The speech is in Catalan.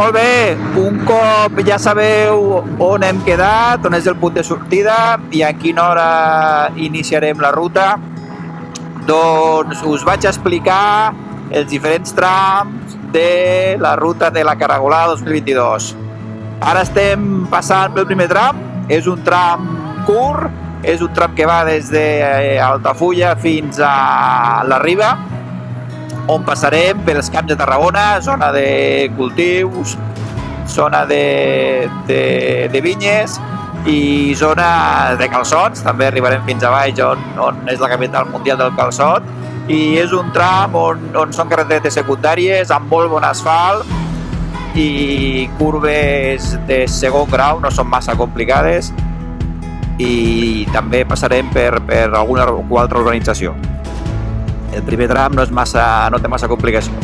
Molt bé, un cop ja sabeu on hem quedat, on és el punt de sortida i a quina hora iniciarem la ruta, doncs us vaig explicar els diferents trams de la ruta de la Caragolada 2022. Ara estem passant pel primer tram, és un tram curt, és un tram que va des d'Altafulla fins a la Riba, on passarem pels camps de Tarragona, zona de cultius, zona de vinyes i zona de calçots. També arribarem fins a baix on és la capital mundial del calçot, i és un tram on són carreteres secundàries amb molt bon asfalt i curves de segon grau, no són massa complicades, i també passarem per alguna altra urbanització. El primer tram no té massa complicació.